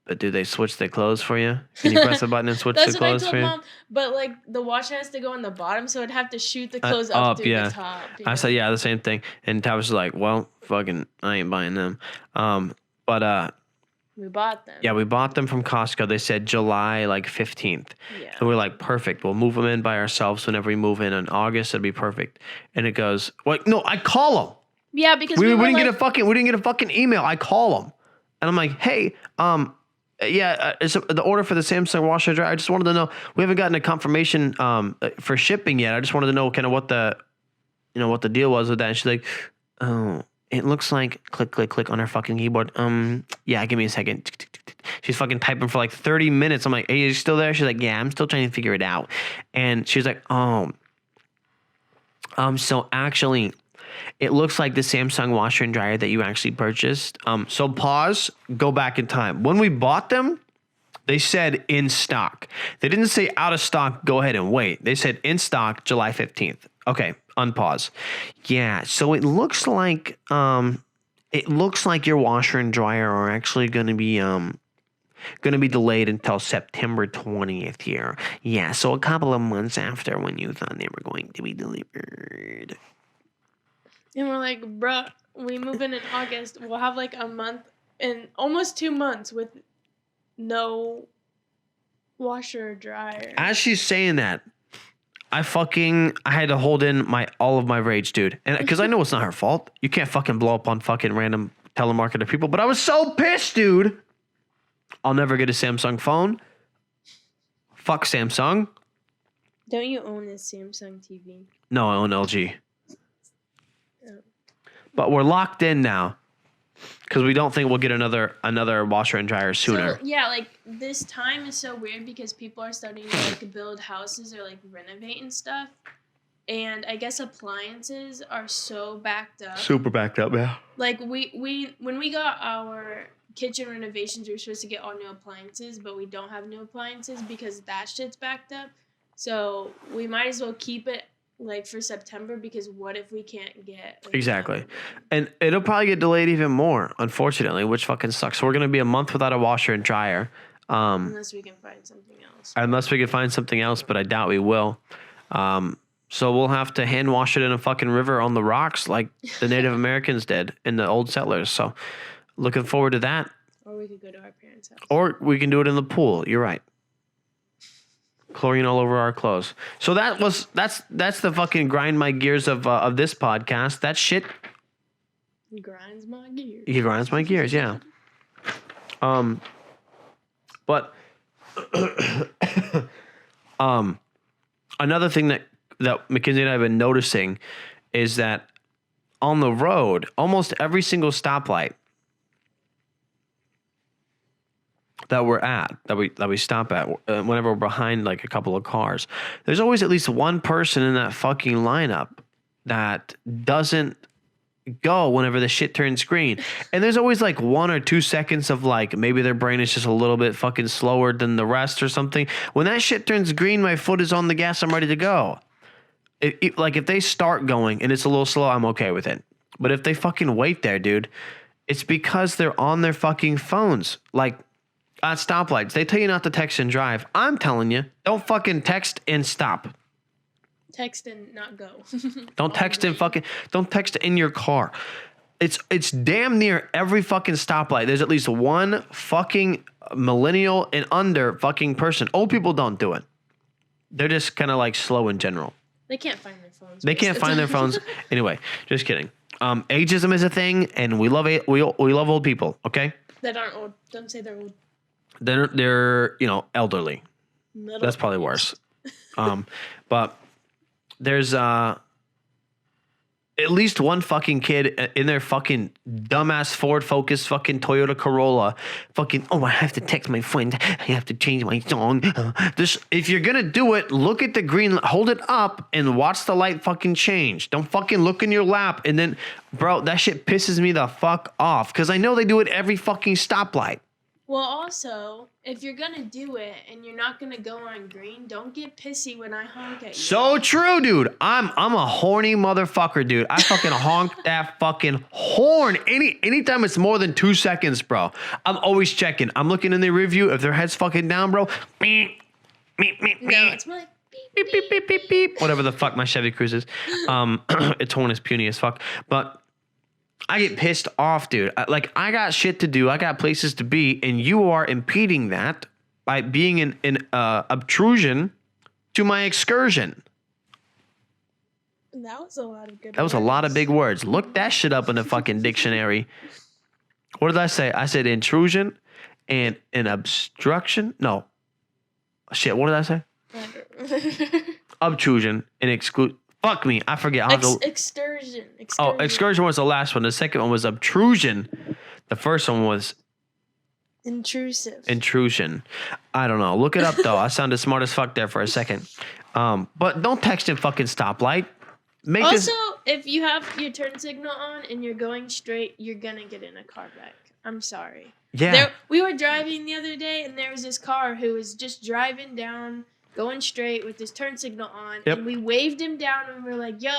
but do they switch their clothes for you? Can you press a button and switch the clothes for you? Mom, but like the washer has to go on the bottom, so I'd have to shoot the clothes up through the top. I said, yeah, the same thing. And Tavis was like, well, fucking, I ain't buying them. But we bought them. Yeah, we bought them from Costco. They said July 15th. Yeah. And we're like, perfect. We'll move them in by ourselves whenever we move in August. It'll be perfect. And it goes, what? No, I call them. Yeah, because we didn't get a fucking email. I call them, and I'm like, hey, it's the order for the Samsung washer dryer. I just wanted to know. We haven't gotten a confirmation for shipping yet. I just wanted to know kind of what the deal was with that. And she's like, oh. It looks like click on her fucking keyboard. Yeah, give me a second. She's fucking typing for like 30 minutes. I'm like, hey, are you still there? She's like, yeah, I'm still trying to figure it out. And she's like, so actually, it looks like the Samsung washer and dryer that you actually purchased. So pause, go back in time. When we bought them, they said in stock. They didn't say out of stock, go ahead and wait. They said in stock, July 15th. Okay, unpause. Yeah, so it looks like your washer and dryer are actually going to be delayed until September 20th here. Yeah, so a couple of months after when you thought they were going to be delivered. And we're like, bruh, we move in August. We'll have like a month and almost 2 months with no washer or dryer. As she's saying that, I had to hold in all of my rage, dude. And because I know it's not her fault. You can't fucking blow up on fucking random telemarketer people. But I was so pissed, dude. I'll never get a Samsung phone. Fuck Samsung. Don't you own a Samsung TV? No, I own LG. Oh. But we're locked in now. Because we don't think we'll get another washer and dryer sooner. So, yeah, like this time is so weird because people are starting to like build houses or like renovate and stuff. And I guess appliances are so backed up. Super backed up, yeah. Like we when we got our kitchen renovations, we were supposed to get all new appliances, but we don't have new appliances because that shit's backed up. So we might as well keep it like for September because what if we can't get like, Exactly. And it'll probably get delayed even more, unfortunately, which fucking sucks. So we're gonna be a month without a washer and dryer. Unless we can find something else. Unless we can find something else, but I doubt we will. So we'll have to hand wash it in a fucking river on the rocks like the Native Americans did in the old settlers. So looking forward to that. Or we could go to our parents' house. Or we can do it in the pool. You're right. Chlorine all over our clothes. So that's the fucking grind my gears of this podcast. That shit Grinds my gears. he grinds my gears, yeah. But another thing that Mackenzie and I have been noticing is that on the road, almost every single stoplight that we're at, that we stop at, whenever we're behind like a couple of cars, there's always at least one person in that fucking lineup that doesn't go whenever the shit turns green. And there's always like 1 or 2 seconds of like maybe their brain is just a little bit fucking slower than the rest or something. When that shit turns green, my foot is on the gas, I'm ready to go. Like if they start going and it's a little slow, I'm okay with it. But if they fucking wait there, dude, it's because they're on their fucking phones. Like at stoplights, they tell you not to text and drive. I'm telling you, don't fucking text and stop. Text and not go. Don't text in your car. It's damn near every fucking stoplight. There's at least one fucking millennial and under fucking person. Old people don't do it. They're just kind of like slow in general. They can't find their phones. They can't find their phones. Anyway, just kidding. Ageism is a thing, and we love we love old people. Okay. That aren't old. Don't say they're old. They're elderly. Middle That's probably worse. But there's at least one fucking kid in their fucking dumbass Ford Focus fucking Toyota Corolla fucking, I have to text my friend. I have to change my song. If you're going to do it, look at the green, hold it up and watch the light fucking change. Don't fucking look in your lap. And then, bro, that shit pisses me the fuck off because I know they do it every fucking stoplight. Well, also, if you're going to do it and you're not going to go on green, don't get pissy when I honk at you. So true, dude. I'm a horny motherfucker, dude. I fucking honk that fucking horn anytime it's more than 2 seconds, bro. I'm always checking. I'm looking in the review. If their head's fucking down, bro, beep, beep, beep, No, beep. it's more like beep, Beep, beep, beep, beep, beep. Whatever the fuck my Chevy Cruze is. Its horn is puny as fuck. But I get pissed off, dude. I got shit to do. I got places to be, and you are impeding that by being an obtrusion to my excursion. That was a lot of good That was a lot of big words. Look that shit up in the fucking dictionary. What did I say? I said intrusion and an obstruction. No. Shit, what did I say? Obtrusion and exclude. Fuck me. I forget. Excursion. Oh, excursion was the last one. The second one was obtrusion. The first one was intrusion. I don't know. Look it up though. I sounded smart as fuck there for a second. But don't text in fucking stoplight. If you have your turn signal on and you're going straight, you're gonna get in a car wreck. I'm sorry. Yeah. We were driving the other day and there was this car who was just driving down, going straight with his turn signal on. Yep. And we waved him down and we were like, yo,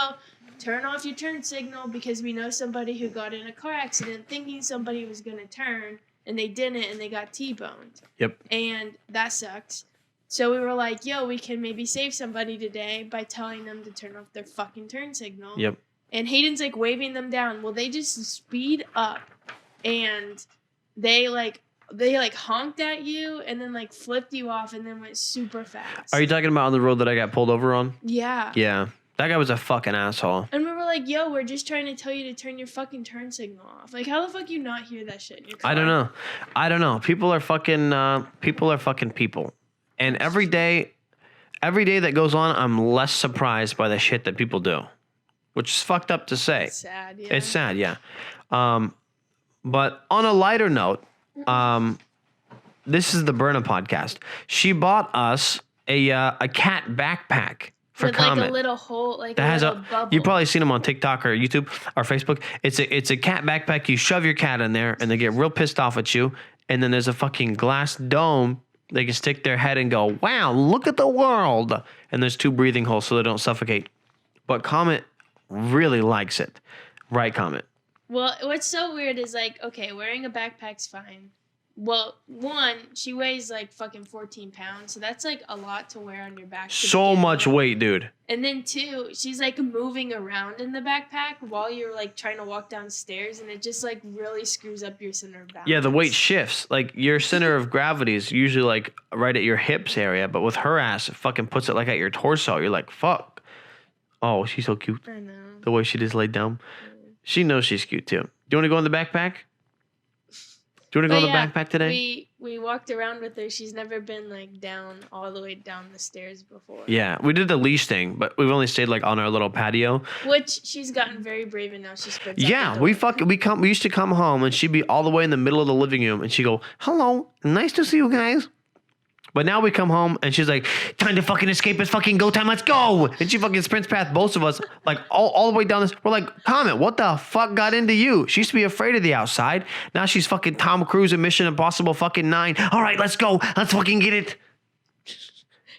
turn off your turn signal because we know somebody who got in a car accident thinking somebody was going to turn and they didn't and they got T-boned. Yep. And that sucks. So we were like, yo, we can maybe save somebody today by telling them to turn off their fucking turn signal. Yep. And Hayden's like waving them down. Well, they just speed up and they honked at you and then like flipped you off and then went super fast. Are you talking about on the road that I got pulled over on? Yeah. Yeah. That guy was a fucking asshole. And we were like, yo, we're just trying to tell you to turn your fucking turn signal off. Like, how the fuck you not hear that shit in your car? I don't know. People are fucking people. And every day that goes on, I'm less surprised by the shit that people do. Which is fucked up to say. It's sad, yeah. It's sad, yeah. But on a lighter note, this is the Burna podcast. She bought us a cat backpack for with Comet. like a little hole, like That a has little bubble. You've probably seen them on TikTok or YouTube or Facebook. It's a cat backpack. You shove your cat in there, and they get real pissed off at you. And then there's a fucking glass dome. They can stick their head and go, "Wow, look at the world!" And there's 2 breathing holes so they don't suffocate. But Comet really likes it, right, Comet? Well, what's so weird is like, okay, wearing a backpack's fine. Well, 1, she weighs like fucking 14 pounds, so that's like a lot to wear on your back. So much weight, dude. And then 2, she's like moving around in the backpack while you're like trying to walk downstairs, and it just like really screws up your center of balance. Yeah, the weight shifts. Like your center of gravity is usually like right at your hips area, but with her ass, it fucking puts it like at your torso. You're like, fuck. Oh, she's so cute. I know. The way she just laid down. She knows she's cute too. Do you want to go in the backpack? Do you want to go in the backpack today? We walked around with her. She's never been like down all the way down the stairs before. Yeah, we did the leash thing, but we've only stayed like on our little patio. Which she's gotten very brave, and now she sprints. Yeah, we used to come home and she'd be all the way in the middle of the living room and she'd go, "Hello, nice to see you guys." But now we come home and she's like, "Time to fucking escape, it's fucking go time, let's go." And she fucking sprints past both of us, like all the way down this. We're like, "Comet, what the fuck got into you?" She used to be afraid of the outside. Now she's fucking Tom Cruise in Mission Impossible fucking 9. All right, let's go. Let's fucking get it.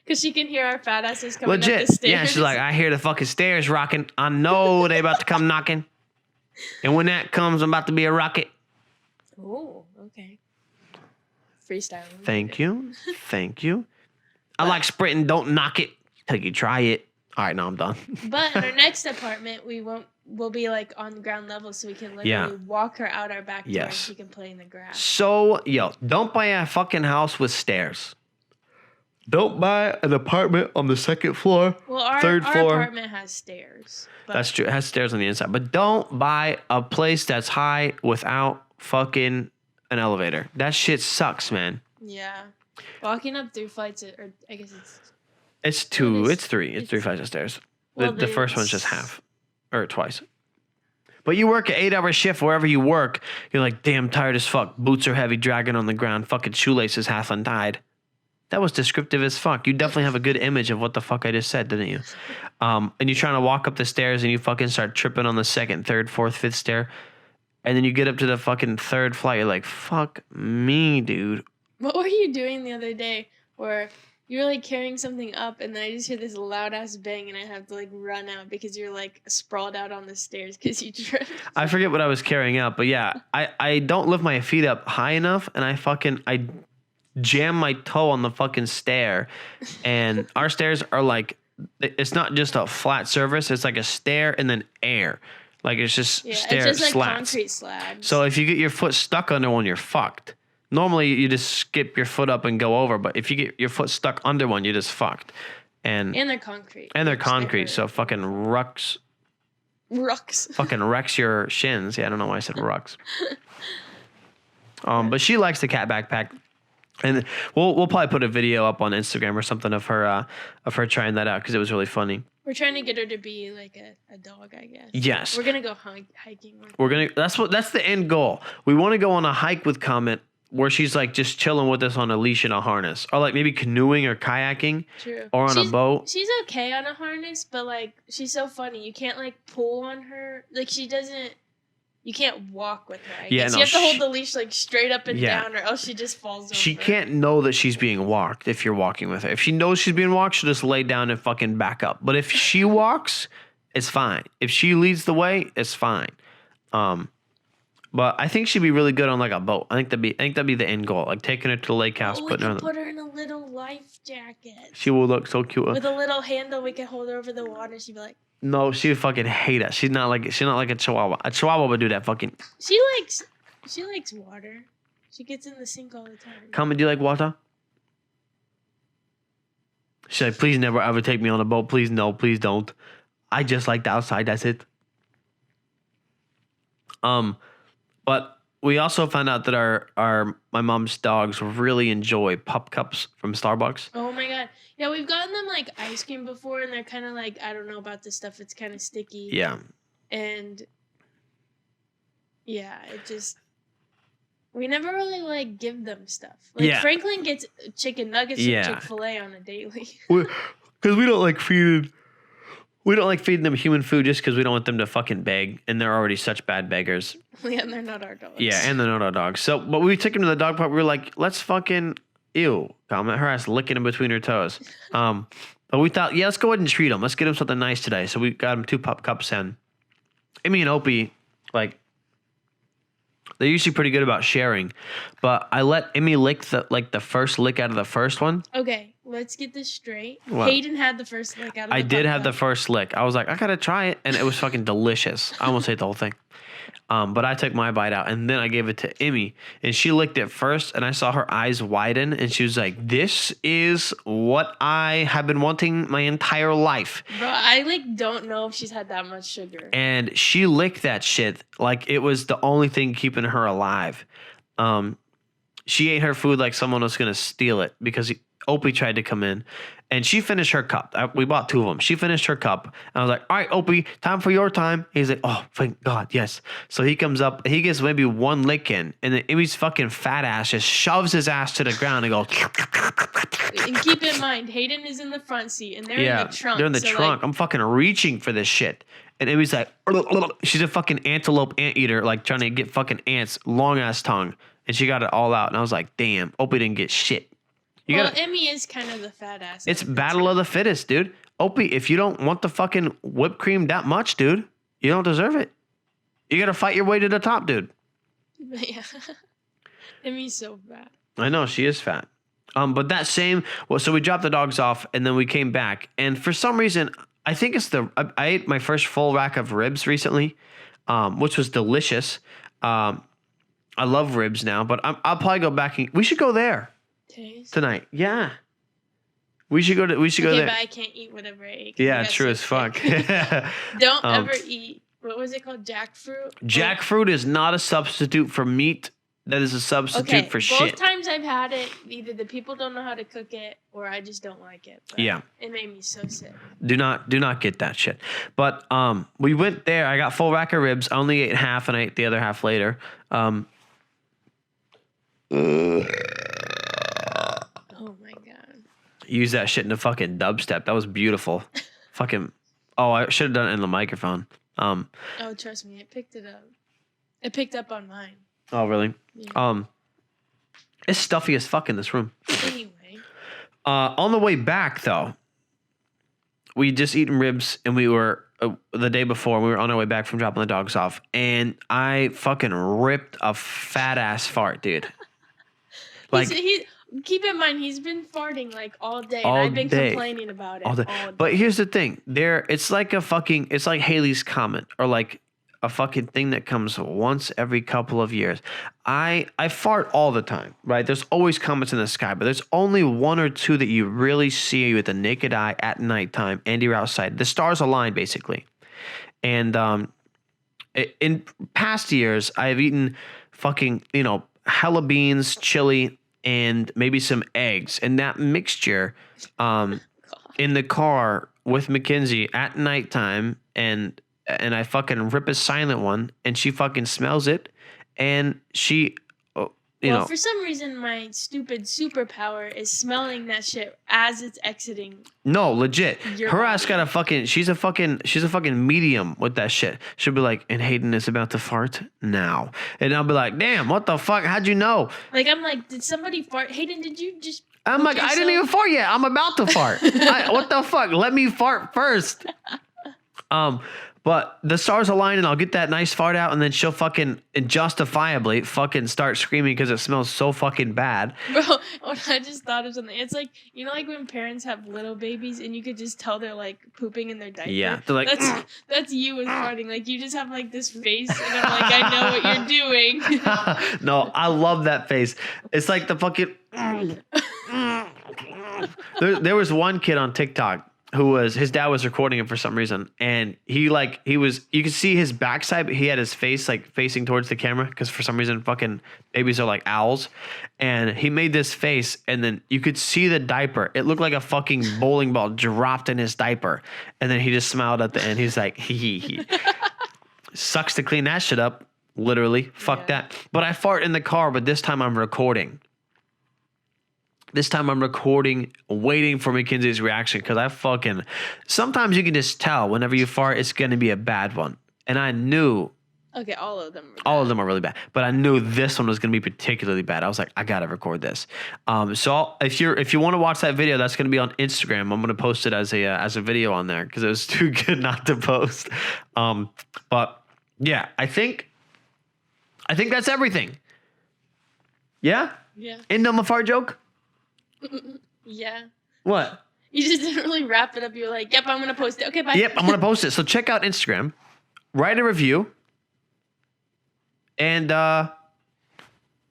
Because she can hear our fat asses coming up Legit. the stairs. Yeah, she's like, "I hear the fucking stairs rocking. I know they about to come knocking. And when that comes, I'm about to be a rocket." Oh, okay. Freestyle. Thank you. Thank you. I like sprinting. Don't knock it till you try it. All right, now I'm done. But in our next apartment, we'll be like on ground level, so we can literally walk her out our back door and she can play in the grass. So, don't buy a fucking house with stairs. Don't buy an apartment on the 2nd floor, well, our 3rd floor. Our apartment has stairs. That's true. It has stairs on the inside. But don't buy a place that's high without fucking an elevator. That shit sucks, man. Yeah. Walking up 3 flights, or I guess it's 2. It's 3. It's 3 flights of stairs. Well, the first one's just half. Or twice. But you work an 8-hour shift wherever you work. You're like, damn, tired as fuck. Boots are heavy, dragging on the ground. Fucking shoelaces half untied. That was descriptive as fuck. You definitely have a good image of what the fuck I just said, didn't you? And you're trying to walk up the stairs and you fucking start tripping on the 2nd, 3rd, 4th, 5th stair. And then you get up to the fucking 3rd flight. You're like, fuck me, dude. What were you doing the other day where you were like carrying something up and then I just hear this loud ass bang and I have to like run out because you're like sprawled out on the stairs because you tripped? I forget what I was carrying up, but yeah, I don't lift my feet up high enough and I jam my toe on the fucking stair. And our stairs are like, it's not just a flat surface, it's like a stair and then air. Like it's just stair it's just like slats. concrete slabs. So if you get your foot stuck under one, you're fucked. Normally you just skip your foot up and go over, but if you get your foot stuck under one, you're just fucked. And they're concrete. And they're concrete, so fucking rucks. Fucking wrecks your shins. Yeah, I don't know why I said rucks. But she likes the cat backpack. And we'll probably put a video up on Instagram or something of her trying that out because it was really funny. We're trying to get her to be like a dog, I guess. Yes. We're gonna go hiking. That's the end goal. We want to go on a hike with Comet where she's like just chilling with us on a leash and a harness, or like maybe canoeing or kayaking. True. Or on a boat. She's okay on a harness, but like she's so funny. You can't like pull on her. Like she doesn't. You can't walk with her. I guess. You have to hold the leash like straight up and down, or else she just falls over. She can't know that she's being walked if you're walking with her. If she knows she's being walked, she'll just lay down and fucking back up. But if she walks, it's fine. If she leads the way, it's fine. But I think she'd be really good on like a boat. I think that'd be the end goal. Like taking her to the lake house, putting her. Put her in a little life jacket. She will look so cute with a little handle. We could hold her over the water. She'd be like. No, she would fucking hate us. She's not like a chihuahua. A chihuahua would do that fucking. She likes water. She gets in the sink all the time. Come and do you like water? She's like, please never ever take me on a boat. Please no, please don't. I just like the outside. That's it. But we also found out that my mom's dogs really enjoy pup cups from Starbucks. Oh my god. Yeah, we've gotten them like ice cream before and they're kind of like, I don't know about this stuff. It's kind of sticky. Yeah. And yeah, it just We never really like give them stuff. Like Franklin gets chicken nuggets from Chick-fil-A on a daily. Because we don't like feeding. We don't like feeding them human food just because we don't want them to fucking beg, and they're already such bad beggars. Yeah, and they're not our dogs. Yeah, and they're not our dogs. So, but we took him to the dog park. We were like, let's fucking comment her ass licking in between her toes. But we thought, let's go ahead and treat him. Let's get him something nice today. So we got him 2 pup cups in. Amy and Opie, like, they're usually pretty good about sharing, but I let Emmy lick the first lick out of the first one. Okay, let's get this straight. What? Hayden had the first lick out of the I did have the first lick. I was like, I gotta try it, and it was fucking delicious. I almost ate the whole thing. But I took my bite out, and then I gave it to Emmy, and she licked it first, and I saw her eyes widen, and she was like, "This is what I have been wanting my entire life." Bro, I don't know if she's had that much sugar. And she licked that shit like it was the only thing keeping her alive. She ate her food like someone was gonna steal it because Opie tried to come in, and she finished her cup. We bought 2 of them. She finished her cup, and I was like, "All right, Opie, time for your time." He's like, "Oh, thank God, yes." So he comes up, he gets maybe 1 lick in, and then Emmy's fucking fat ass just shoves his ass to the ground and goes. And keep in mind, Hayden is in the front seat, and they're in the trunk. They're in the trunk. I'm fucking reaching for this shit. And Emmy's like, she's a fucking antelope anteater, like trying to get fucking ants, long ass tongue. And she got it all out. And I was like, damn, Opie didn't get shit. Emmy is kind of the fat ass. It's battle of the fittest, dude. Opie, if you don't want the fucking whipped cream that much, dude, you don't deserve it. You got to fight your way to the top, dude. Yeah. Emmy's so fat. I know, she is fat. But that same, so we dropped the dogs off, and then we came back. And for some reason, I think it's I ate my first full rack of ribs recently, which was delicious. I love ribs now, but I'll probably go back. We should go there tonight. Yeah. We should go there. But I can't eat whatever I ate. Yeah, true as fuck. Don't ever eat, what was it called? Jackfruit? Jackfruit is not a substitute for meat. That is a substitute for shit. Both times I've had it, either the people don't know how to cook it or I just don't like it. But yeah. It made me so sick. Do not get that shit. But we went there. I got full rack of ribs. I only ate half, and I ate the other half later. Oh my God. Use that shit in a fucking dubstep. That was beautiful. Fucking. Oh, I should have done it in the microphone. Oh, trust me, it picked it up. It picked up on mine. Oh, really? Yeah. It's stuffy as fuck in this room. Anyway. On the way back, though, we just eaten ribs, and we were the day before, we were on our way back from dropping the dogs off, and I fucking ripped a fat ass fart, dude. Like, keep in mind, he's been farting like all day, and I've been complaining about it all day. But here's the thing: it's like Haley's Comet, or like a fucking thing that comes once every couple of years. I fart all the time, right? There's always comets in the sky, but there's only 1 or 2 that you really see with the naked eye at nighttime, and you're outside. The stars align, basically. And in past years, I've eaten fucking, hella beans, chili, and maybe some eggs. And that mixture in the car with Mackenzie at nighttime, and I fucking rip a silent one, and she fucking smells it, and she, for some reason, my stupid superpower is smelling that shit as it's exiting. No, legit. Her ass got a fucking. She's a fucking medium with that shit. She'll be like, and Hayden is about to fart now, and I'll be like, damn, what the fuck? How'd you know? Like, I'm like, did somebody fart? Hayden, did you just? I'm like, yourself? I didn't even fart yet. I'm about to fart. What the fuck? Let me fart first. But the stars align, and I'll get that nice fart out, and then she'll fucking justifiably fucking start screaming because it smells so fucking bad. Bro, I just thought of something. It's like, like when parents have little babies and you could just tell they're like pooping in their diaper. Yeah, they're like, that's you with farting. Like, you just have like this face, and I'm like, I know what you're doing. No, I love that face. It's like the fucking. There was one kid on TikTok his dad was recording him for some reason, and you could see his backside, but he had his face like facing towards the camera because for some reason fucking babies are like owls, and he made this face, and then you could see the diaper. It looked like a fucking bowling ball dropped in his diaper, and then he just smiled at the end. He's like, hee hee hee. Sucks to clean that shit up. Literally. Fuck Yeah. that. But I fart in the car, but this time I'm recording. This time I'm recording, waiting for Mackenzie's reaction because sometimes you can just tell whenever you fart, it's going to be a bad one. And I knew Okay, all of them. all of them are really bad, but I knew this one was going to be particularly bad. I was like, I got to record this. So if you want to watch that video, that's going to be on Instagram. I'm going to post it as a video on there because it was too good not to post. But yeah, I think that's everything. Yeah? Yeah. End on the fart joke? Yeah. What? You just didn't really wrap it up. You were like, yep, I'm going to post it. Okay, bye. Yep, I'm going to post it. So check out Instagram, write a review, and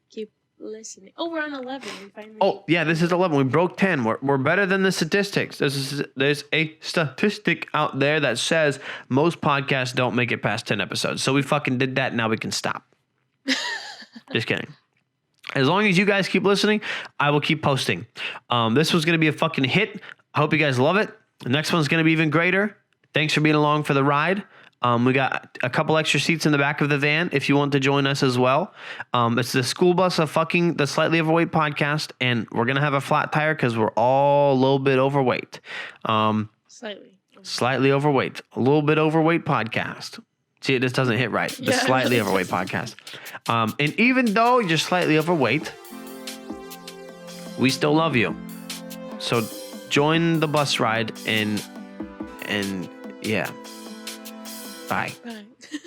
Keep listening. Oh, we're on 11. We finally. oh yeah, this is 11. We broke 10. We're better than the statistics. There's a statistic out there that says most podcasts don't make it past 10 episodes. So we fucking did that. Now we can stop. Just kidding. As long as you guys keep listening, I will keep posting. This was going to be a fucking hit. I hope you guys love it. The next one's going to be even greater. Thanks for being along for the ride. We got a couple extra seats in the back of the van if you want to join us as well. It's the school bus of fucking the Slightly Overweight podcast, and we're going to have a flat tire because we're all a little bit overweight. Slightly overweight. A little bit overweight podcast. See, this doesn't hit right. The Slightly Overweight podcast. And even though you're slightly overweight, we still love you. So join the bus ride and yeah. Bye. Bye.